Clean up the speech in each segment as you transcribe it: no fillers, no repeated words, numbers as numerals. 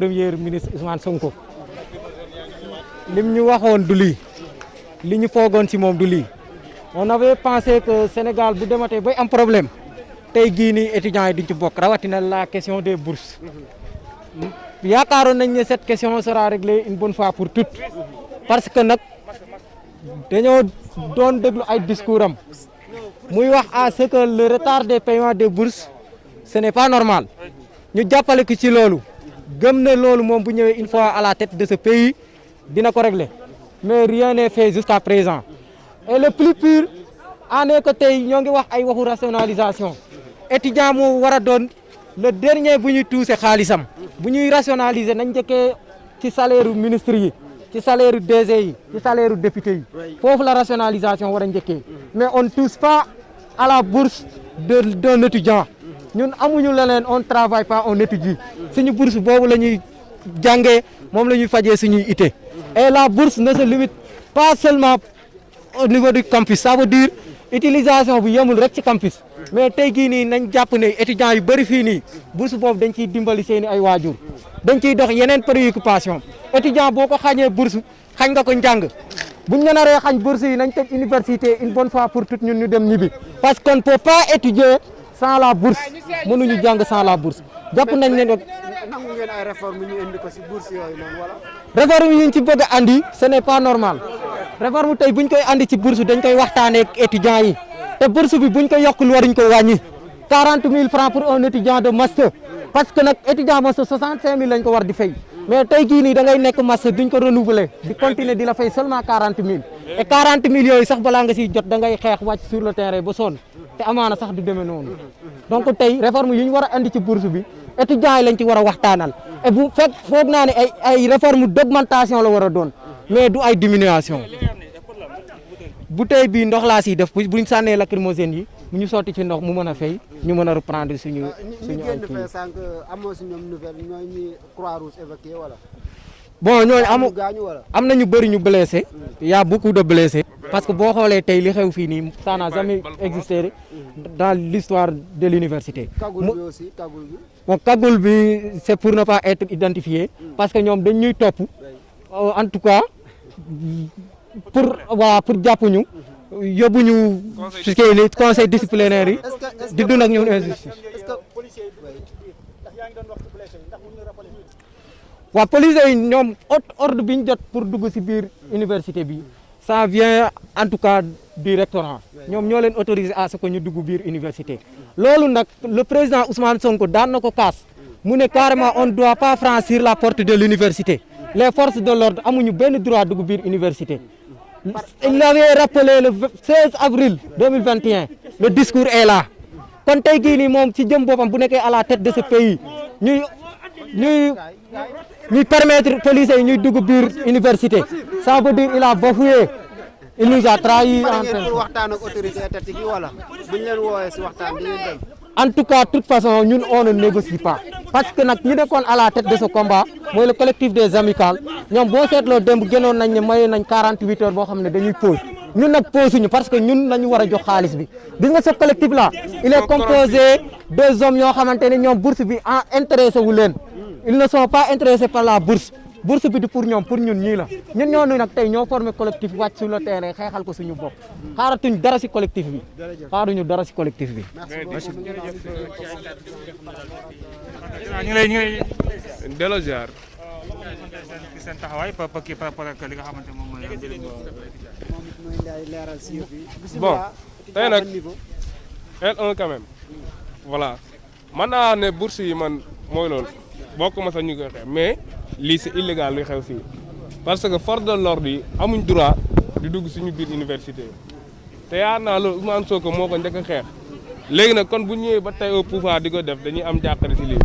Premier ministre Ousmane Sonko lim ñu waxoon du lii li ñu foogoon ci moom du lii on avait pensé que Sénégal bu dematee bay am problème tey gii nii étudiants yi duñ ci bokk rawatina la question des bourses yaakaaroon nañ ne cette question sera réglée une bonne fois pour toutes parce que nag dañoo doon déglu ay discours am muy wax à ce que le retard des paiements des bourses ce n'est pas normal ñu jàppale ko ci loolu gëm ne loolu moom bu ñëwee une fois à la tête de ce pays dina ko régler mais rien n'est fait jusqu'à présent et le plus pur en est que tey ñoo ngi wax ay waxu rationalisation étudiant moo war a doon le dernier bu ñuy touché xaalisam bu ñuy rationaliser nañ njëkkee ci salaire ministre yi ci salaire DG yi ci salaire député yi foofu la rationalisation war a njëkkee mais on ne touche pas à la bourse d'un étudiant ñun amuñu leneen on travaille pas on étudie suñu bourse boobu la ñuy jàngee moom la ñuy fajee suñuy ité et la bourse ne se limite pas seulement au niveau du campus ça veut dire utilisation bi yemul rek ci campus mais tey gii nii nañ jàpp ne étudiants yu bëri fii nii bourse boobu dañ ciy dimbali seeni ay waajur dañ ciy dox yeneen préoccupation étudiant boo ko xañee bourse xañ nga ko njàng buñ la naree xañ bourse yi nañ teg université une bonne fois pour toutes ñun ñu dem ñibbi parce qu'on ne peut pas étudier sans la bourse mënuñu jàng sans la bourse jàpp nañ ne nag nangu ngeen ay réforme ñu indi ko ci bourse yooyu noonu wala réforme yi ñu ci bëgg a andi ce n'est pas normal réforme tey buñ koy andi ci bourse dañ koy waxtaanee ak étudiants yi te bourse bi buñ ko yokkul waruñ ko wàññi 40 000 francs pour un étudiant de master parce que nag étudiant master 65 000 lañ ko war di fay mais tey jii nii da ngay nekk master duñ ko renouveler di continuer di la fay seulement 40 000 et 40 000 yooyu sax balaa nga siy jot da ngay xeex wàcc sur le terrain ba sonn te amaana sax du demee noonu donc tey réforme yi ñu war a andi ci bourse bi étudiants yi lañ ci war a waxtaanal et bu fekk foog naa ne ay réforme d'augmentation la war a doon mais du ay diminution bouteille bi ndox laa siy def buñ sànnee lacrymogène yi bu ñu sotti ci ndox mu mën a fay ñu mën a reprendre suñu ñi génn fee sànq amoo si ñoom nouvelle ñooy ñi Croix-Rouge évacué wala bon ñooñu gaañu wala am na ñu bëri ñu blessé y a beaucoup de blessés parce que boo xoolee tey li xew fii nii ça n'a jamais existé dans l'histoire de l'université kagul bi aussi kagul bi bon kagul bi c'est pour ne pas être identifié parce que ñoom dañ ñuy topp en tout cas pour jàpp ñu yóbbu ñu ci conseil disciplinaire yi di dund ak ñun injustice waaw police yi ñoom ordre bi ñu jot pour dugg ci biir université bi ça vient en tout cas du rectorat ñoom ñoo leen autorisé à ce que ñu dugg biir université loolu nag le président Ousmane Sonko daan na ko kaas mu ne carrément on ne doit pas franchir la porte de l'université les forces de l'ordre amuñu benn droit dugg biir université il avait rappelé le 16 avril 2021 le discours est là kon tey gii nii moom ci jëm boppam bu nekkee à la tête de ce pays ñuy permettre policiers yi ñuy dugg biir université ça veut dire il a bafoué il nous a trahi pour waxtaan ak autorité étatique yi wala buñ leen woowee ci waxtaan di ngeen dem en tout cas de toute façon ñun on ne négocie pas parce que nag ñi nekkoon à la tête de ce combat mooy le collectif des amicales ñoom boo seetloo démb génnoon nañ ne maye nañ 48 heures boo xam ne dañuy pause ñun nag pause ñu parce que ñun lañu war a jox xaalis bi gis nga ce collectif là il est composé des hommes yoo xamante ne ñoom bourse bi intéressé wu leen ils ne sont pas intéressés par la bourse bi di pour ñoom pour ñun ñii la ñun ñooñu nag tey ñoo formé collectif wàcc sur le terrain xeexal ko suñu bopp xaaratuñ dara ci collectif bi xaaruñu dara ci collectif bi. ñu lay delloo ziar. seen taxawaay par rapport ak li nga xamante moom mooy bon tey nag L1 quand même voilà man naa ne bourse yi man mooy loolu bokk ma sax ñu koy xeex mais lii c'est illégal luy xew fii parce que force de l'ordre yi amuñ droit di dugg suñu biir université te yaa naa loolu Ousmane Sonko moo ko njëkk a xeex léegi nag kon bu ñëwee ba tey au pouvoir di ko def dañuy am jàqare si lii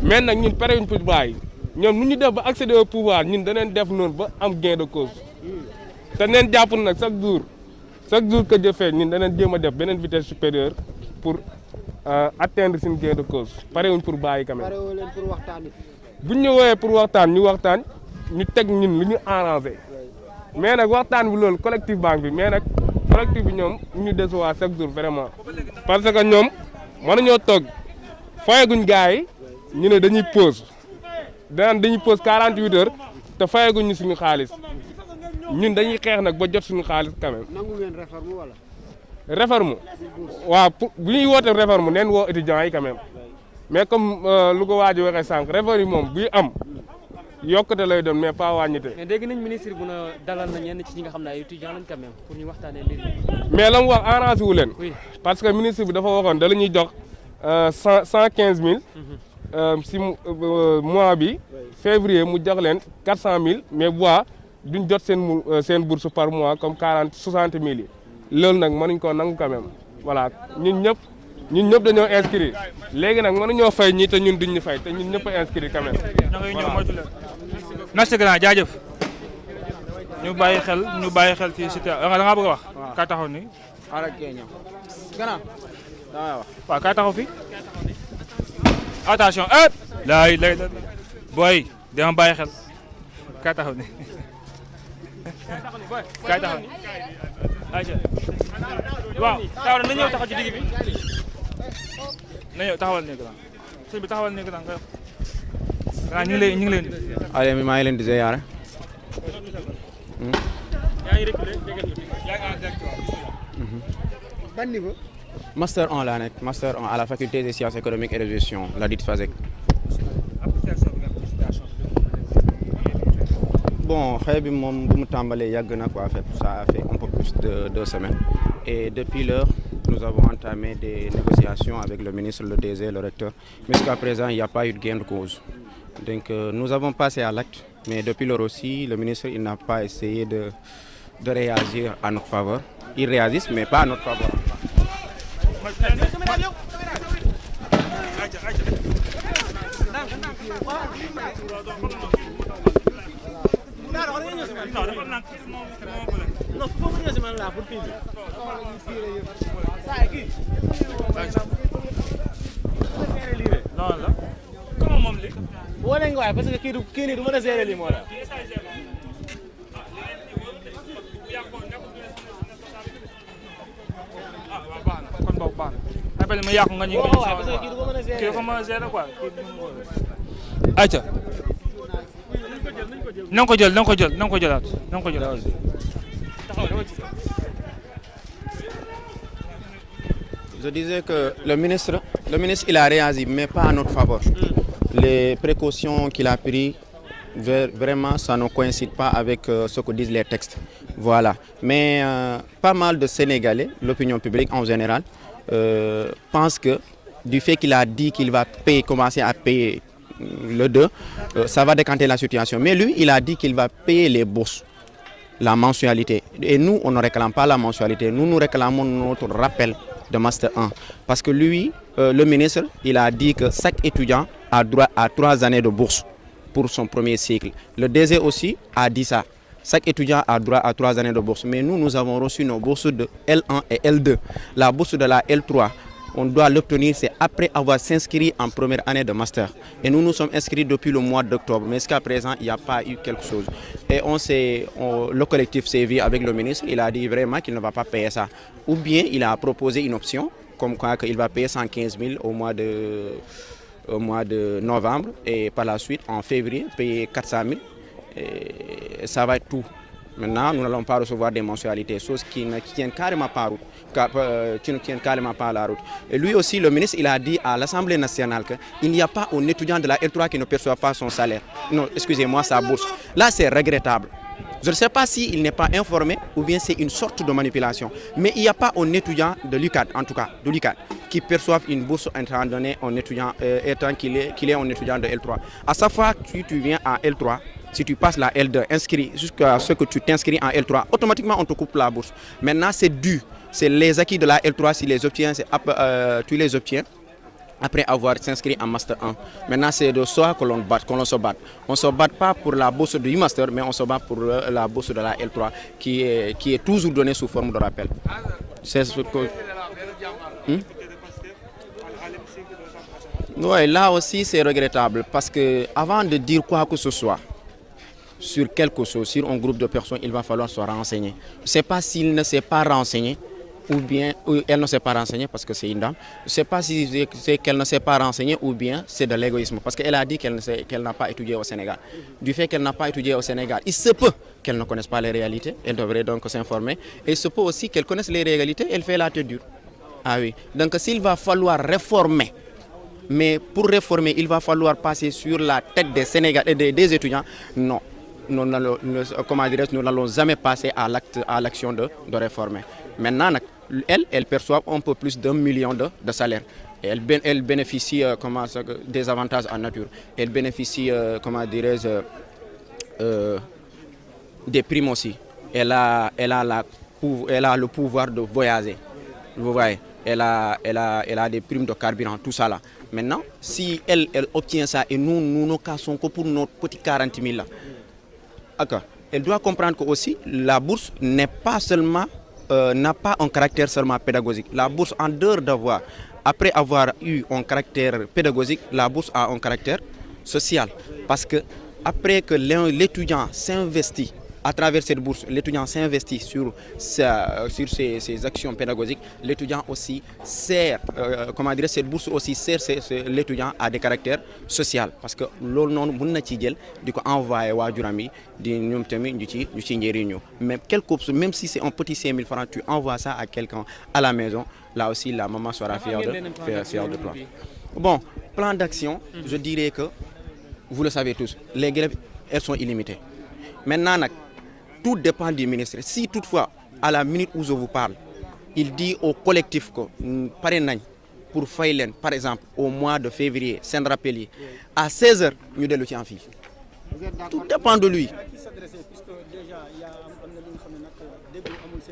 mais nag ñun parewuñ pour bàyyi ñoom nu ñu def ba accéder au pouvoir ñun daneen def noonu ba am gain de cause te neen jàpp nag chaque jour que jëfee ñun daneen jéem a def beneen vitesse supérieure pour atteindre suñu gain de cause parewuñ pour bàyyi quand même parewoo leen pour waxtaan buñ ñu woowee pour waxtaan ñu teg ñun lu ñu arrangé mais nag waxtaan bi loolu collectif banque bi mais nag collectif bi ñoom ñu décevoir chaque jour vraiment parce que ñoom mënuñoo toog fayaguñ gars yi ñu ne dañuy pause danaan dañuy pause 48 heures te fayaguñu suñu xaalis ñun dañuy xeex nag ba jot suñu xaalis quand même. nangu ngeen réforme wala. réforme waaw bu ñuy woote réforme neen woo étudiants yi quand même mais comme lu ko waaj a waxee sànq réforme yi moom buy am yokkute lay doon mais pas wàññite. mais dégg nañ ministre bu na dalal na ñenn ci ñi nga xam ne ay étudiants lañ quand même pour ñu waxtaanee léegi. mais la mu wax arrangé wu leen. oui parce que ministre bi dafa waxoon da la ñuy jox 115 000. si mois bi février mu jox leen 400 000 mais bois duñ jot seen bourse par mois comme 60 000 yi loolu nag mënuñ koo nangu quand même voilà ñun ñëpp dañoo inscrire léegi nag mënuñoo fay ñii te ñun duñ ñu fay te ñun ñëpp a inscrire quand même. na ngay ñëw moytu leen. merci grand jaajëf. ñu bàyyi xel ci situation da nga bëgg a wax. waaw kaa taxaw nii. xaaral kee ñëw. gannaaw damay wax. waaw kaa taxaw fi. attention lay booy dama bàyyi xel kaa taxaw nii. kaa taxaw nii. ayca waaw taxaw na ñëw taxaw ci digg bi. na ñëw taxawal nii grand sëñ bi taxawal nii grand nga ñu ngi leen allez maa ngi leen di ziyaare. yaa ngi reculé yaa ngi en direct. ban niveau. master 1 laa nekk master 1 à la faculté des sciences économiques et de gestion la dite FASEG. bon xëy bi moom bu mu tàmbalee yàgg na quoi ça a fait un peu plus de 2 semaines et depuis lors nous avons entamé des négociations avec le ministre, le DG, le recteur. Mais jusqu'à présent, il n'y a pas eu de gain de cause. Donc nous avons passé à l'acte, mais depuis lors aussi, le ministre il n'a pas essayé de réagir à notre faveur. Il réagit, mais pas à notre faveur. parce que kii nii du mën a gérer lii moo la. kon boobu baax na après ma yàqu nga ñu ngi parce que kii du ko mën a gérer kii ko mën a gérer quoi. ayca na nga ko jël na nga ko jël na nga ko jëlaat na nga ko jëlaat. Je disais que le ministre il a réagi mais pas en notre faveur. Les précautions qu'il a prises vraiment ça ne coïncide pas avec ce que disent les textes. Voilà. Mais pas mal de Sénégalais, l'opinion publique en général, pense que du fait qu'il a dit qu'il va commencer à payer le 2, ça va décanter la situation. Mais lui, il a dit qu'il va payer les bourses, la mensualité. Et nous, on ne réclame pas la mensualité. Nous réclamons notre rappel de Master 1. Parce que lui, le ministre, il a dit que chaque étudiant a droit à 3 années de bourse pour son premier cycle. Le DG aussi a dit ça. Chaque étudiant a droit à 3 années de bourse. Mais nous avons reçu nos bourses de L1 et L2. La bourse de la L3, on doit l'obtenir, c'est après avoir s'inscrit en première année de master. Et nous sommes inscrits depuis le mois d'octobre. Mais jusqu'à présent, il n'y a pas eu quelque chose. Et le collectif s'est vu avec le ministre. Il a dit vraiment qu'il ne va pas payer ça. Ou bien il a proposé une option, comme quoi il va payer 115 000 au mois de novembre. Et par la suite, en février, payer 400 000. Et ça va être tout. Maintenant, nous n'allons pas recevoir des mensualités, choses qui ne tiennent carrément pas à la route. Et lui aussi, le ministre, il a dit à l'Assemblée nationale qu'il n'y a pas un étudiant de la L3 qui ne perçoit pas son salaire. Non, excusez-moi, sa bourse. Là, c'est regrettable. Je ne sais pas s'il n'est pas informé ou bien c'est une sorte de manipulation. Mais il n'y a pas un étudiant de l'UCAD, en tout cas, de l'UCAD, qui perçoive une bourse étant donné un étudiant, étant qu'il est un étudiant de L3. À chaque fois que tu viens à L3, si tu passes la L2, inscrit jusqu'à ce que tu t'inscris en L3, automatiquement on te coupe la bourse. Maintenant, c'est dû. C'est les acquis de la L3, si les obtiens, tu les obtiens après avoir s'inscrit en Master 1. Maintenant, c'est de ça que l'on se bat. On ne se bat pas pour la bourse du Master, mais on se bat pour la bourse de la L3 qui est toujours donnée sous forme de rappel. C'est ce que... Oui, là aussi, c'est regrettable parce que avant de dire quoi que ce soit, sur quelque chose, sur un groupe de personnes, il va falloir se renseigner. Je ne sais pas s'il ne s'est pas renseigné ou bien elle ne s'est pas renseignée parce que c'est une dame. Je ne sais pas si c'est qu'elle ne s'est pas renseignée ou bien c'est de l'égoïsme parce qu'elle a dit qu'elle n'a pas étudié au Sénégal. Du fait qu'elle n'a pas étudié au Sénégal, il se peut qu'elle ne connaisse pas les réalités, elle devrait donc s'informer. Et il se peut aussi qu'elle connaisse les réalités, elle fait la tête dure. Ah oui, donc s'il va falloir réformer, mais pour réformer, il va falloir passer sur la tête des Sénégalais, des étudiants, non. Nous n'allons jamais passer à l'action de réformer. Maintenant, elle perçoit un peu plus d'1 million de salaire. Et elle bénéficie des avantages en nature. Elle bénéficie, des primes aussi. Elle a le pouvoir de voyager. Vous voyez, elle a des primes de carburant, tout ça là. Maintenant, si elle obtient ça et nous ne cassons que pour notre petit 40 000 là, elle doit comprendre que aussi la bourse n'est pas seulement n'a pas un caractère seulement pédagogique. La bourse, en dehors d'avoir, après avoir eu un caractère pédagogique, la bourse a un caractère social. Parce que après que l'étudiant s'investit à travers cette bourse, l'étudiant s'investit sur ses actions pédagogiques, l'étudiant aussi sert, cette bourse aussi sert l'étudiant à des caractères sociaux. Parce que l'on envoie même si c'est un petit 5 000 francs, tu envoies ça à quelqu'un à la maison, là aussi la maman sera fière de toi. Bon, plan d'action, je dirais que, vous le savez tous, les grèves, elles sont illimitées. Maintenant, tout dépend du ministre. Si toutefois, à la minute où je vous parle, il dit au collectif que pour Faylen, par exemple, au mois de février, Saint-Rappelier, à 16h, nous devons le en fille. Tout dépend de lui.